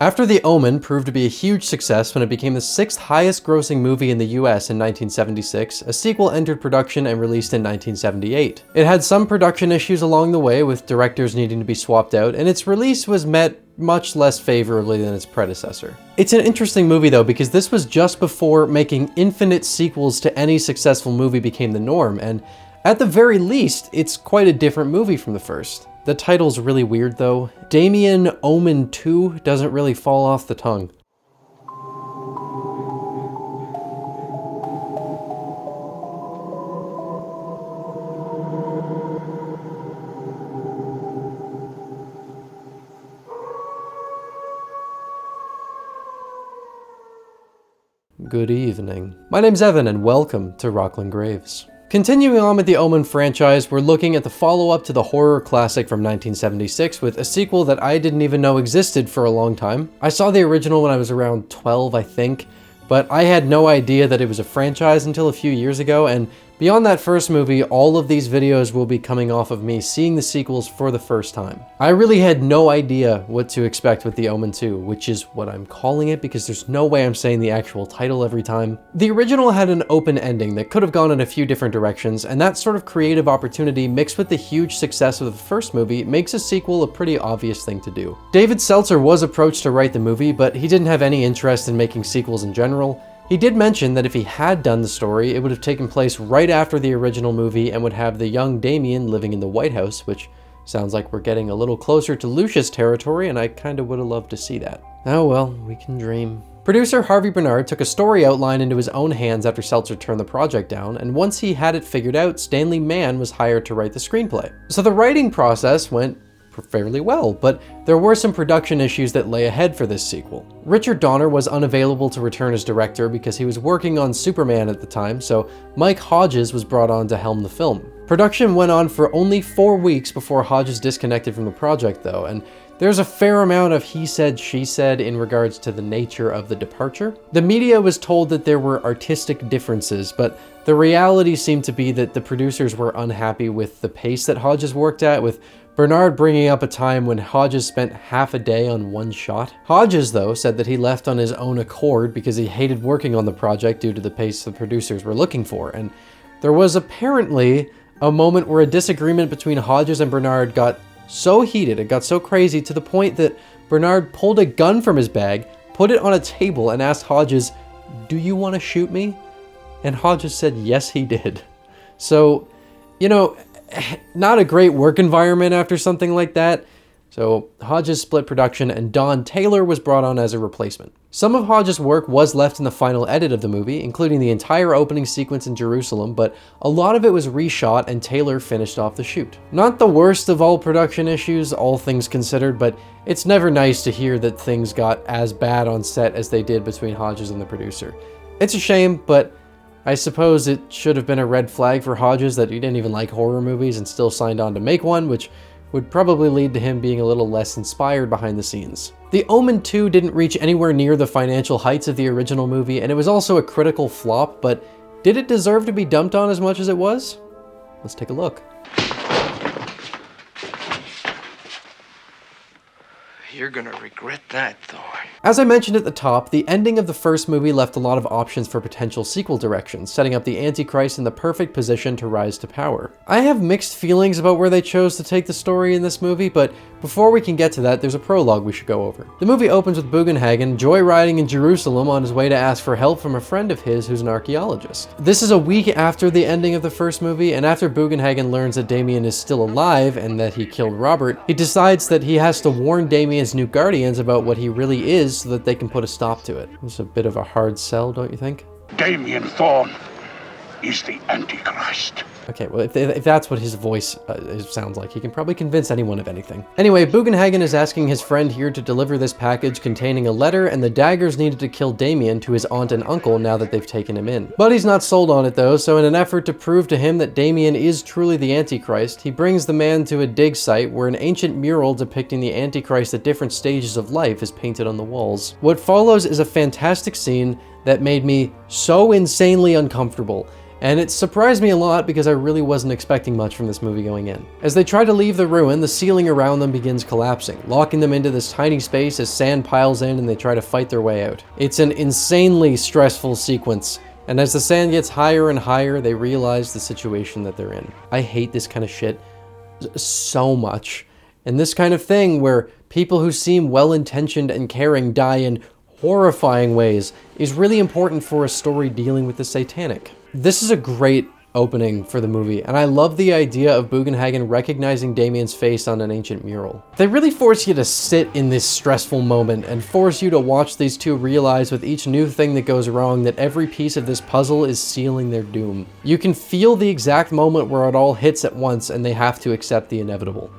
After The Omen proved to be a huge success when it became the 6th highest grossing movie in the US in 1976, a sequel entered production and released in 1978. It had some production issues along the way, with directors needing to be swapped out, and its release was met much less favorably than its predecessor. It's an interesting movie though, because this was just before making infinite sequels to any successful movie became the norm, and at the very least, it's quite a different movie from the first. The title's really weird though. DAMIEN Omen 2 doesn't really fall off the tongue. Good evening. My name's Evan and welcome to Rocklin Graves. Continuing on with the Omen franchise, we're looking at the follow-up to the horror classic from 1976 with a sequel that I didn't even know existed for a long time. I saw the original when I was around 12, I think, but I had no idea that it was a franchise until a few years ago, and beyond that first movie, all of these videos will be coming off of me seeing the sequels for the first time. I really had no idea what to expect with The Omen 2, which is what I'm calling it because there's no way I'm saying the actual title every time. The original had an open ending that could have gone in a few different directions, and that sort of creative opportunity mixed with the huge success of the first movie makes a sequel a pretty obvious thing to do. David Seltzer was approached to write the movie, but he didn't have any interest in making sequels in general. He did mention that if he had done the story, it would have taken place right after the original movie and would have the young Damien living in the White House, which sounds like we're getting a little closer to Lucius territory, and I kinda would have loved to see that. Oh well, we can dream. Producer Harvey Bernard took a story outline into his own hands after Seltzer turned the project down, and once he had it figured out, Stanley Mann was hired to write the screenplay. So the writing process went fairly well, but there were some production issues that lay ahead for this sequel. Richard Donner was unavailable to return as director because he was working on Superman at the time, so Mike Hodges was brought on to helm the film. Production went on for only 4 weeks before Hodges disconnected from the project though, and there's a fair amount of he said, she said in regards to the nature of the departure. The media was told that there were artistic differences, but the reality seemed to be that the producers were unhappy with the pace that Hodges worked at, with Bernard bringing up a time when Hodges spent half a day on one shot. Hodges, though, said that he left on his own accord because he hated working on the project due to the pace the producers were looking for, and there was apparently a moment where a disagreement between Hodges and Bernard got so heated, it got so crazy to the point that Bernard pulled a gun from his bag, put it on a table, and asked Hodges, "Do you want to shoot me?" And Hodges said yes, he did. So, you know, not a great work environment after something like that. So Hodges split production and Don Taylor was brought on as a replacement. Some of Hodges' work was left in the final edit of the movie, including the entire opening sequence in Jerusalem, but a lot of it was reshot and Taylor finished off the shoot. Not the worst of all production issues, all things considered, but it's never nice to hear that things got as bad on set as they did between Hodges and the producer. It's a shame, but I suppose it should have been a red flag for Hodges that he didn't even like horror movies and still signed on to make one, which would probably lead to him being a little less inspired behind the scenes. The Omen 2 didn't reach anywhere near the financial heights of the original movie, and it was also a critical flop, but did it deserve to be dumped on as much as it was? Let's take a look. You're gonna regret that, though. As I mentioned at the top, the ending of the first movie left a lot of options for potential sequel directions, setting up the Antichrist in the perfect position to rise to power. I have mixed feelings about where they chose to take the story in this movie, but before we can get to that, there's a prologue we should go over. The movie opens with Bugenhagen joyriding in Jerusalem on his way to ask for help from a friend of his who's an archaeologist. This is a week after the ending of the first movie, and after Bugenhagen learns that Damien is still alive and that he killed Robert, he decides that he has to warn Damien's new guardians about what he really is so that they can put a stop to it. It's a bit of a hard sell, don't you think? Damien Thorne is the Antichrist. Okay, well, if that's what his voice sounds like, he can probably convince anyone of anything. Anyway, Bugenhagen is asking his friend here to deliver this package containing a letter and the daggers needed to kill Damien to his aunt and uncle now that they've taken him in. But he's not sold on it though, so in an effort to prove to him that Damien is truly the Antichrist, he brings the man to a dig site where an ancient mural depicting the Antichrist at different stages of life is painted on the walls. What follows is a fantastic scene that made me so insanely uncomfortable. And it surprised me a lot because I really wasn't expecting much from this movie going in. As they try to leave the ruin, the ceiling around them begins collapsing, locking them into this tiny space as sand piles in and they try to fight their way out. It's an insanely stressful sequence, and as the sand gets higher and higher, they realize the situation that they're in. I hate this kind of shit so much. And this kind of thing where people who seem well-intentioned and caring die in horrifying ways is really important for a story dealing with the satanic. This is a great opening for the movie, and I love the idea of Bugenhagen recognizing Damien's face on an ancient mural. They really force you to sit in this stressful moment and force you to watch these two realize with each new thing that goes wrong that every piece of this puzzle is sealing their doom. You can feel the exact moment where it all hits at once and they have to accept the inevitable.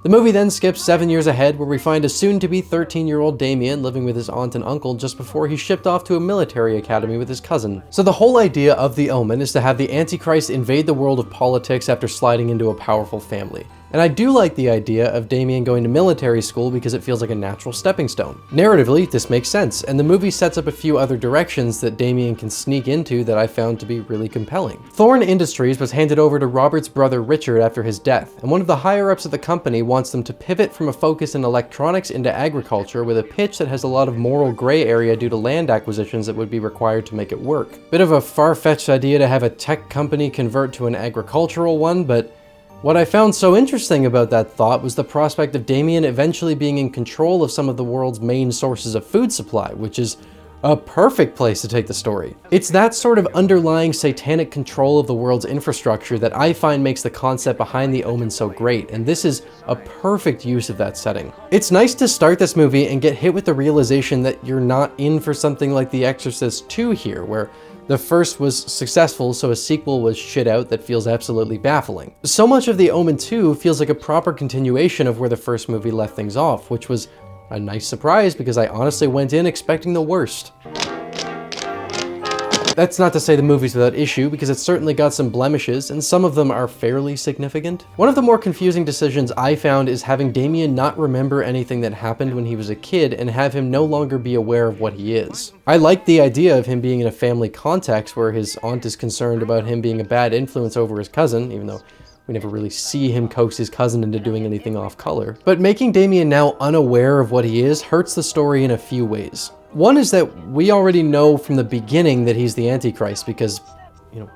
The movie then skips 7 years ahead, where we find a soon-to-be 13-year-old Damien living with his aunt and uncle just before he's shipped off to a military academy with his cousin. So the whole idea of the Omen is to have the Antichrist invade the world of politics after sliding into a powerful family. And I do like the idea of Damien going to military school because it feels like a natural stepping stone. Narratively, this makes sense, and the movie sets up a few other directions that Damien can sneak into that I found to be really compelling. Thorn Industries was handed over to Robert's brother Richard after his death, and one of the higher-ups at the company wants them to pivot from a focus in electronics into agriculture with a pitch that has a lot of moral gray area due to land acquisitions that would be required to make it work. Bit of a far-fetched idea to have a tech company convert to an agricultural one, but what I found so interesting about that thought was the prospect of Damien eventually being in control of some of the world's main sources of food supply, which is a perfect place to take the story. It's that sort of underlying satanic control of the world's infrastructure that I find makes the concept behind the Omen so great, and this is a perfect use of that setting. It's nice to start this movie and get hit with the realization that you're not in for something like The Exorcist 2 here, where the first was successful, so a sequel was shit out that feels absolutely baffling. So much of The Omen 2 feels like a proper continuation of where the first movie left things off, which was a nice surprise because I honestly went in expecting the worst. That's not to say the movie's without issue, because it's certainly got some blemishes, and some of them are fairly significant. One of the more confusing decisions I found is having Damien not remember anything that happened when he was a kid and have him no longer be aware of what he is. I like the idea of him being in a family context where his aunt is concerned about him being a bad influence over his cousin, even though we never really see him coax his cousin into doing anything off color. But making Damien now unaware of what he is hurts the story in a few ways. One is that we already know from the beginning that he's the Antichrist because,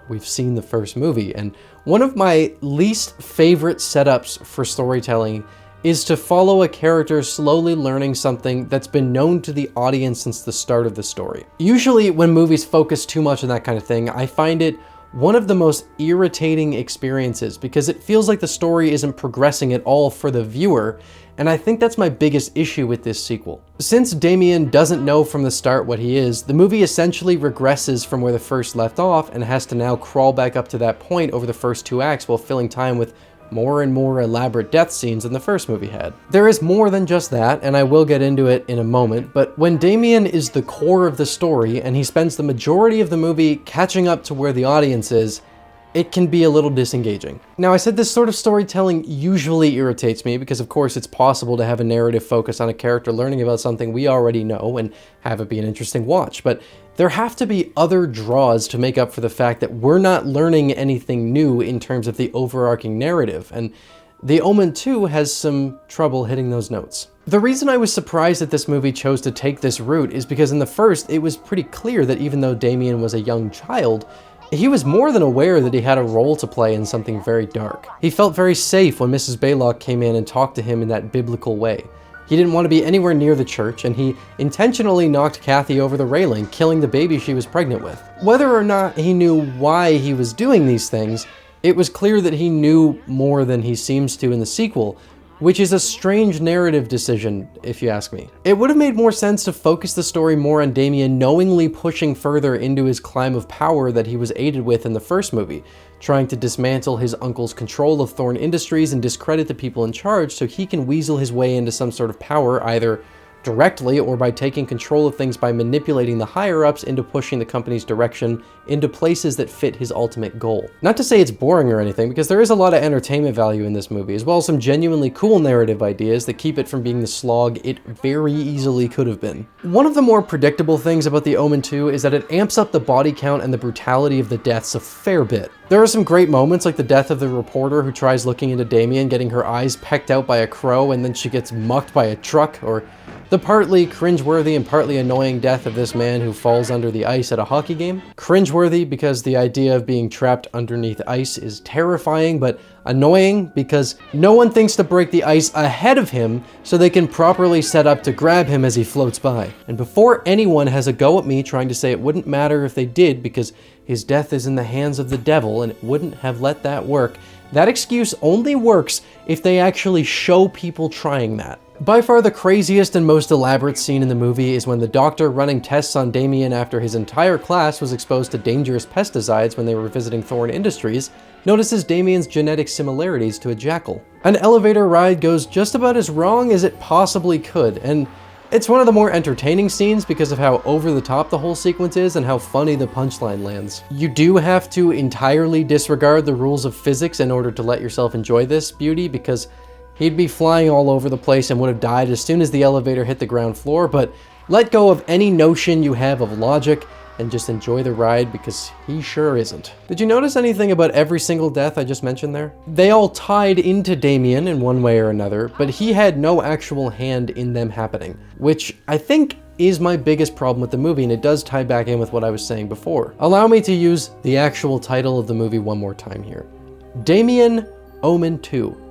we've seen the first movie. And one of my least favorite setups for storytelling is to follow a character slowly learning something that's been known to the audience since the start of the story. Usually when movies focus too much on that kind of thing, I find it one of the most irritating experiences because it feels like the story isn't progressing at all for the viewer, and I think that's my biggest issue with this sequel. Since Damien doesn't know from the start what he is, the movie essentially regresses from where the first left off and has to now crawl back up to that point over the first 2 acts while filling time with more and more elaborate death scenes than the first movie had. There is more than just that, and I will get into it in a moment, but when Damien is the core of the story and he spends the majority of the movie catching up to where the audience is, it can be a little disengaging. Now, I said this sort of storytelling usually irritates me because of course it's possible to have a narrative focus on a character learning about something we already know and have it be an interesting watch, but there have to be other draws to make up for the fact that we're not learning anything new in terms of the overarching narrative, and The Omen 2 has some trouble hitting those notes. The reason I was surprised that this movie chose to take this route is because in the first, it was pretty clear that even though Damien was a young child, he was more than aware that he had a role to play in something very dark. He felt very safe when Mrs. Baylock came in and talked to him in that biblical way. He didn't want to be anywhere near the church, and he intentionally knocked Kathy over the railing, killing the baby she was pregnant with. Whether or not he knew why he was doing these things, it was clear that he knew more than he seems to in the sequel, which is a strange narrative decision, if you ask me. It would have made more sense to focus the story more on Damien knowingly pushing further into his climb of power that he was aided with in the first movie, trying to dismantle his uncle's control of Thorn Industries and discredit the people in charge so he can weasel his way into some sort of power either directly or by taking control of things by manipulating the higher-ups into pushing the company's direction into places that fit his ultimate goal. Not to say it's boring or anything, because there is a lot of entertainment value in this movie, as well as some genuinely cool narrative ideas that keep it from being the slog it very easily could have been. One of the more predictable things about the Omen 2 is that it amps up the body count and the brutality of the deaths a fair bit. There are some great moments, like the death of the reporter who tries looking into Damien, getting her eyes pecked out by a crow, and then she gets mucked by a truck, or the partly cringeworthy and partly annoying death of this man who falls under the ice at a hockey game. Cringeworthy because the idea of being trapped underneath ice is terrifying, but annoying because no one thinks to break the ice ahead of him so they can properly set up to grab him as he floats by. And before anyone has a go at me trying to say it wouldn't matter if they did because his death is in the hands of the devil and it wouldn't have let that work, that excuse only works if they actually show people trying that. By far the craziest and most elaborate scene in the movie is when the doctor running tests on Damien after his entire class was exposed to dangerous pesticides when they were visiting Thorne Industries, notices Damien's genetic similarities to a jackal. An elevator ride goes just about as wrong as it possibly could, and it's one of the more entertaining scenes because of how over the top the whole sequence is and how funny the punchline lands. You do have to entirely disregard the rules of physics in order to let yourself enjoy this beauty, because he'd be flying all over the place and would have died as soon as the elevator hit the ground floor, but let go of any notion you have of logic and just enjoy the ride, because he sure isn't. Did you notice anything about every single death I just mentioned there? They all tied into Damien in one way or another, but he had no actual hand in them happening, which I think is my biggest problem with the movie, and it does tie back in with what I was saying before. Allow me to use the actual title of the movie one more time here. Damien, Omen 2.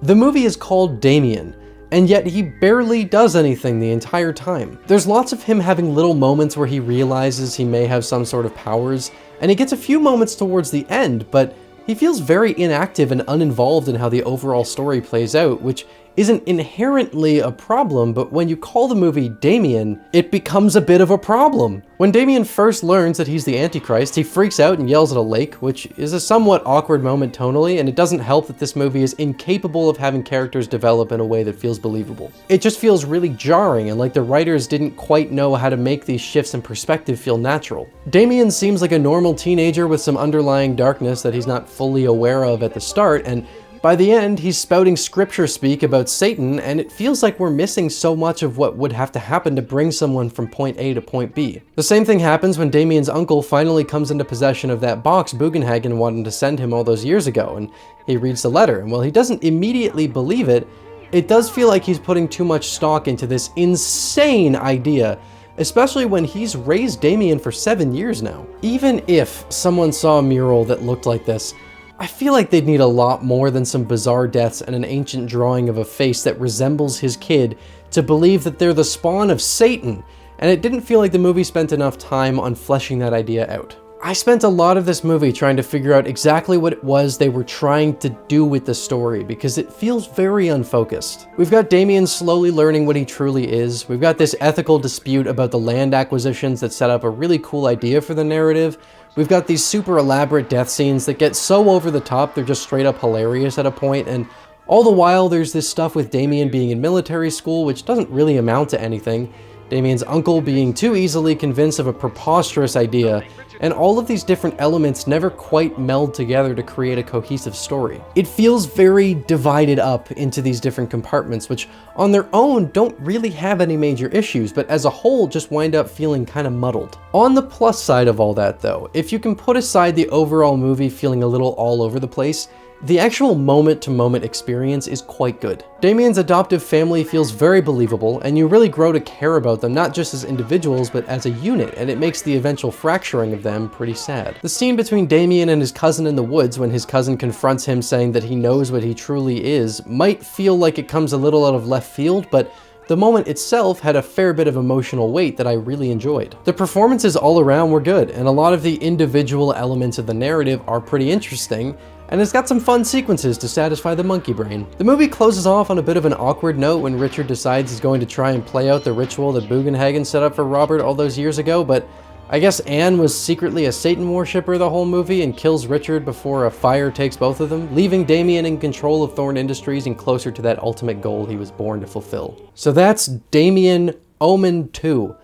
The movie is called Damien, and yet he barely does anything the entire time. There's lots of him having little moments where he realizes he may have some sort of powers, and he gets a few moments towards the end, but he feels very inactive and uninvolved in how the overall story plays out, which isn't inherently a problem, but when you call the movie Damien, it becomes a bit of a problem. When Damien first learns that he's the Antichrist, he freaks out and yells at a lake, which is a somewhat awkward moment tonally, and it doesn't help that this movie is incapable of having characters develop in a way that feels believable. It just feels really jarring, and like the writers didn't quite know how to make these shifts in perspective feel natural. Damien seems like a normal teenager with some underlying darkness that he's not fully aware of at the start, and by the end, he's spouting scripture speak about Satan, and it feels like we're missing so much of what would have to happen to bring someone from point A to point B. The same thing happens when Damien's uncle finally comes into possession of that box Bugenhagen wanted to send him all those years ago, and he reads the letter, and while he doesn't immediately believe it, it does feel like he's putting too much stock into this insane idea, especially when he's raised Damien for 7 years now. Even if someone saw a mural that looked like this, I feel like they'd need a lot more than some bizarre deaths and an ancient drawing of a face that resembles his kid to believe that they're the spawn of Satan, and it didn't feel like the movie spent enough time on fleshing that idea out. I spent a lot of this movie trying to figure out exactly what it was they were trying to do with the story, because it feels very unfocused. We've got Damien slowly learning what he truly is, we've got this ethical dispute about the land acquisitions that set up a really cool idea for the narrative, we've got these super elaborate death scenes that get so over the top they're just straight up hilarious at a point, and all the while there's this stuff with Damien being in military school which doesn't really amount to anything, Damien's uncle being too easily convinced of a preposterous idea, and all of these different elements never quite meld together to create a cohesive story. It feels very divided up into these different compartments, which on their own don't really have any major issues, but as a whole just wind up feeling kind of muddled. On the plus side of all that though, if you can put aside the overall movie feeling a little all over the place, the actual moment-to-moment experience is quite good. Damien's adoptive family feels very believable, and you really grow to care about them not just as individuals but as a unit, and it makes the eventual fracturing of them pretty sad. The scene between Damien and his cousin in the woods when his cousin confronts him saying that he knows what he truly is might feel like it comes a little out of left field, but the moment itself had a fair bit of emotional weight that I really enjoyed. The performances all around were good, and a lot of the individual elements of the narrative are pretty interesting, and it's got some fun sequences to satisfy the monkey brain. The movie closes off on a bit of an awkward note when Richard decides he's going to try and play out the ritual that Bugenhagen set up for Robert all those years ago, but I guess Anne was secretly a Satan worshipper the whole movie and kills Richard before a fire takes both of them, leaving Damien in control of Thorn Industries and closer to that ultimate goal he was born to fulfill. So that's Damien Omen 2.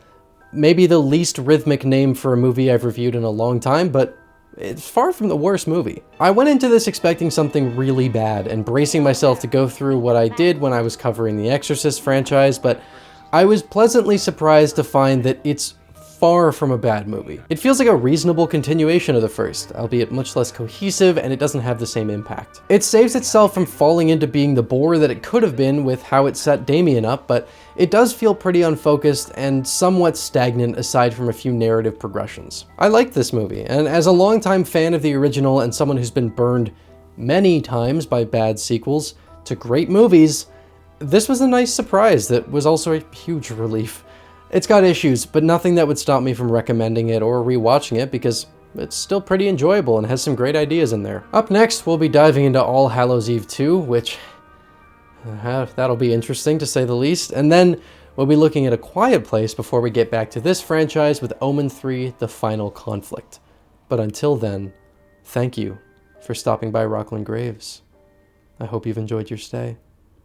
Maybe the least rhythmic name for a movie I've reviewed in a long time, but it's far from the worst movie. I went into this expecting something really bad and bracing myself to go through what I did when I was covering the Exorcist franchise, but I was pleasantly surprised to find that it's far from a bad movie. It feels like a reasonable continuation of the first, albeit much less cohesive, and it doesn't have the same impact. It saves itself from falling into being the bore that it could have been with how it set Damien up, but it does feel pretty unfocused and somewhat stagnant aside from a few narrative progressions. I like this movie, and as a longtime fan of the original and someone who's been burned many times by bad sequels to great movies, this was a nice surprise that was also a huge relief. It's got issues, but nothing that would stop me from recommending it or rewatching it because it's still pretty enjoyable and has some great ideas in there. Up next, we'll be diving into All Hallows Eve 2, which that'll be interesting to say the least. And then we'll be looking at A Quiet Place before we get back to this franchise with Omen 3, The Final Conflict. But until then, thank you for stopping by Rocklin Graves. I hope you've enjoyed your stay.